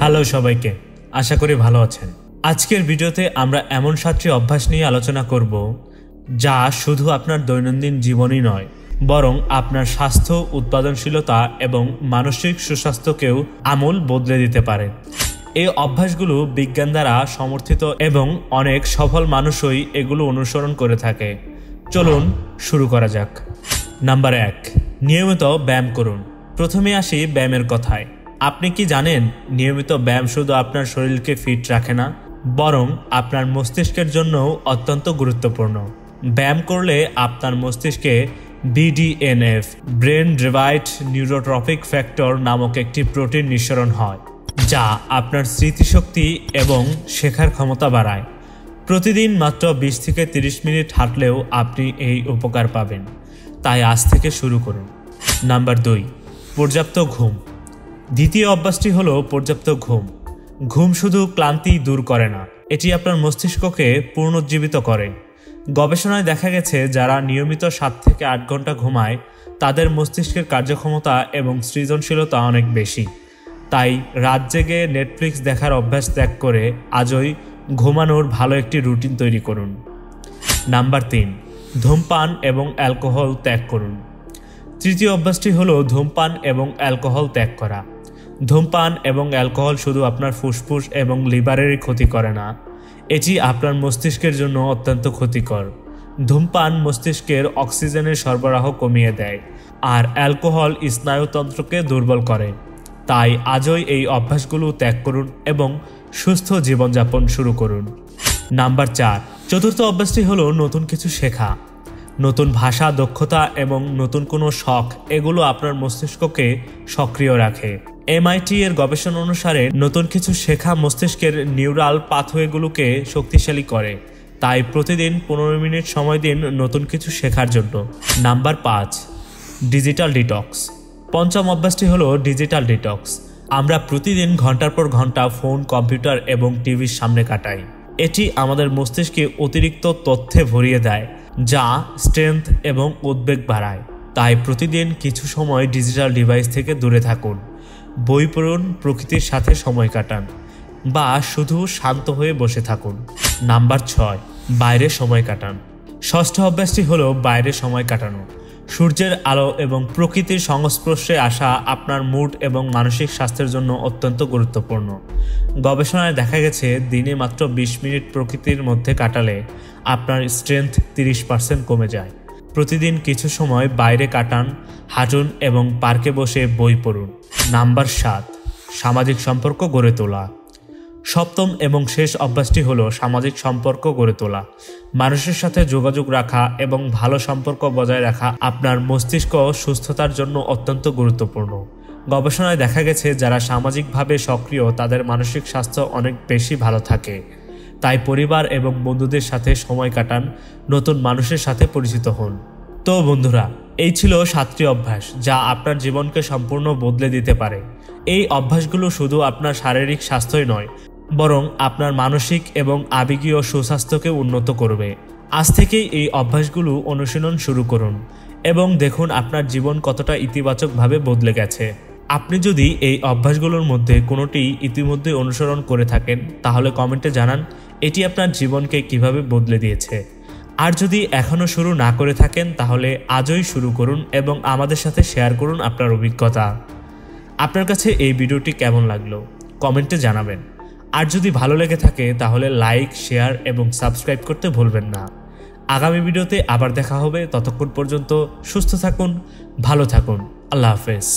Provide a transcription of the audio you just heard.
Hello সবাইকে, আশা করি ভালো আছেন। আজকের ভিডিওতে আমরা এমন 7টি অভ্যাস নিয়ে আলোচনা করব যা শুধু আপনার দৈনন্দিন জীবনই নয়, বরং আপনার স্বাস্থ্য, উৎপাদনশীলতা এবং মানসিক সুস্বাস্থ্যকেও আমূল বদলে দিতে পারে। এই অভ্যাসগুলো বিজ্ঞান দ্বারা সমর্থিত এবং অনেক সফল মানুষই এগুলো অনুসরণ করে থাকে। চলুন শুরু করা যাক। নাম্বার 1, নিয়মিত ব্যায়াম করুন। প্রথমে আসি ব্যায়ামের কথায়। আপনি কি জানেন, নিয়মিত ব্যায়াম শুধু আপনার শরীরকে ফিট রাখে না, বরং আপনার মস্তিষ্কের জন্যও অত্যন্ত গুরুত্বপূর্ণ। ব্যায়াম করলে আপনার মস্তিষ্কে BDNF, ব্রেন ড্রাইভড নিউরোট্রপিক ফ্যাক্টর নামক একটি প্রোটিন নিঃসরণ হয়, যা আপনার স্মৃতিশক্তি এবং শেখার ক্ষমতা বাড়ায়। প্রতিদিন মাত্র 20 থেকে 30 মিনিট হাঁটলেও আপনি এই উপকার পাবেন। তাই আজ থেকে শুরু করুন। নাম্বার 2, পর্যাপ্ত ঘুম। দ্বিতীয় অভ্যাসটি হলো পর্যাপ্ত ঘুম। ঘুম শুধু ক্লান্তি দূর করে না, এটি আপনার মস্তিষ্ককে পুনরুজ্জীবিত করে। গবেষণায় দেখা গেছে, যারা নিয়মিত 7 থেকে 8 ঘন্টা ঘুমায় তাদের মস্তিষ্কের কার্যক্ষমতা এবং সৃজনশীলতা অনেক বেশি। তাই রাত জেগে নেটফ্লিক্স দেখার অভ্যাস ত্যাগ করে আজই ঘুমানোর ভালো একটি রুটিন তৈরি করুন। নাম্বার 3, ধূমপান এবং অ্যালকোহল ত্যাগ করুন। তৃতীয় অভ্যাসটি হলো ধূমপান এবং অ্যালকোহল ত্যাগ করা। ধূমপান এবং অ্যালকোহল শুধু আপনার ফুসফুস এবং লিভারেরই ক্ষতি করে না, এটি আপনার মস্তিষ্কের জন্য অত্যন্ত ক্ষতিকর। ধূমপান মস্তিষ্কের অক্সিজেনের সরবরাহ কমিয়ে দেয়, আর অ্যালকোহল স্নায়ুতন্ত্রকে দুর্বল করে। তাই আজই এই অভ্যাসগুলো ত্যাগ করুন এবং সুস্থ জীবনযাপন শুরু করুন। নাম্বার 4, চতুর্থ অভ্যাসটি হলো নতুন কিছু শেখা। নতুন ভাষা, দক্ষতা এবং নতুন কোনো শখ, এগুলো আপনার মস্তিষ্ককে সক্রিয় রাখে। MIT এর গবেষণা অনুসারে নতুন কিছু শেখা মস্তিষ্কের নিউরাল পাথওয়েগুলোকে শক্তিশালী করে। তাই প্রতিদিন 15 মিনিট সময় দিন নতুন কিছু শেখার জন্য। Number 5, digital detox. পঞ্চম অভ্যাসটি হলো ডিজিটাল ডিটক্স। আমরা প্রতিদিন ঘন্টার পর ঘন্টা ফোন, কম্পিউটার এবং টিভির সামনে কাটাই। এটি আমাদের মস্তিষ্কে অতিরিক্ত তথ্যে ভরিয়ে দেয়, যা স্ট্রেস এবং উদ্বেগ বাড়ায়। তাই প্রতিদিন কিছু সময় ডিজিটাল ডিভাইস থেকে দূরে থাকুন। বই পড়ুন, প্রকৃতির সাথে সময় কাটান, বা শুধু শান্ত হয়ে বসে থাকুন। নাম্বার 6, বাইরে সময় কাটান। ষষ্ঠ অভ্যাসটি হলো বাইরে সময় কাটানো। সূর্যের আলো এবং প্রকৃতির সংস্পর্শে আসা আপনার মুড এবং মানসিক স্বাস্থ্যের জন্য অত্যন্ত গুরুত্বপূর্ণ। গবেষণায় দেখা গেছে, দিনে মাত্র 20 মিনিট প্রকৃতির মধ্যে কাটালে আপনার স্ট্রেংথ 30% কমে যায়। প্রতিদিন কিছু সময় বাইরে কাটান, হাঁটুন এবং পার্কে বসে বই পড়ুন। নাম্বার 7, সামাজিক সম্পর্ক গড়ে তোলা। সপ্তম এবং শেষ অভ্যাসটি হলো সামাজিক সম্পর্ক গড়ে তোলা। মানুষের সাথে যোগাযোগ রাখা এবং ভালো সম্পর্ক বজায় রাখা আপনার মস্তিষ্ক সুস্থতার জন্য অত্যন্ত গুরুত্বপূর্ণ। গবেষণায় দেখা গেছে, যারা সামাজিকভাবে সক্রিয় তাদের মানসিক স্বাস্থ্য অনেক বেশি ভালো থাকে। তাই পরিবার এবং বন্ধুদের সাথে সময় কাটান, নতুন মানুষের সাথে পরিচিত হন। তো বন্ধুরা, এই ছিল 7টি অভ্যাস যা আপনার জীবনকে সম্পূর্ণ বদলে দিতে পারে। এই অভ্যাসগুলো শুধু আপনার শারীরিক স্বাস্থ্যই নয়, বরং আপনার মানসিক এবং আবেগীয় সুস্বাস্থ্যকে উন্নত করবে। আজ থেকেই এই অভ্যাসগুলো অনুশীলন শুরু করুন এবং দেখুন আপনার জীবন কতটা ইতিবাচকভাবে বদলে গেছে। আপনি যদি এই অভ্যাসগুলোর মধ্যে কোনোটি ইতিমধ্যে অনুসরণ করে থাকেন, তাহলে কমেন্টে জানান এটি আপনার জীবনকে কিভাবে বদলে দিয়েছে। আর যদি এখনও শুরু না করে থাকেন, তাহলে আজই শুরু করুন এবং আমাদের সাথে শেয়ার করুন আপনার অভিজ্ঞতা। আপনার কাছে এই ভিডিওটি কেমন লাগলো কমেন্টে জানাবেন। আর যদি ভালো লেগে থাকে তাহলে লাইক, শেয়ার এবং সাবস্ক্রাইব করতে ভুলবেন না। আগামী ভিডিওতে আবার দেখা হবে। ততক্ষণ পর্যন্ত সুস্থ থাকুন, ভালো থাকুন। আল্লাহ হাফেজ।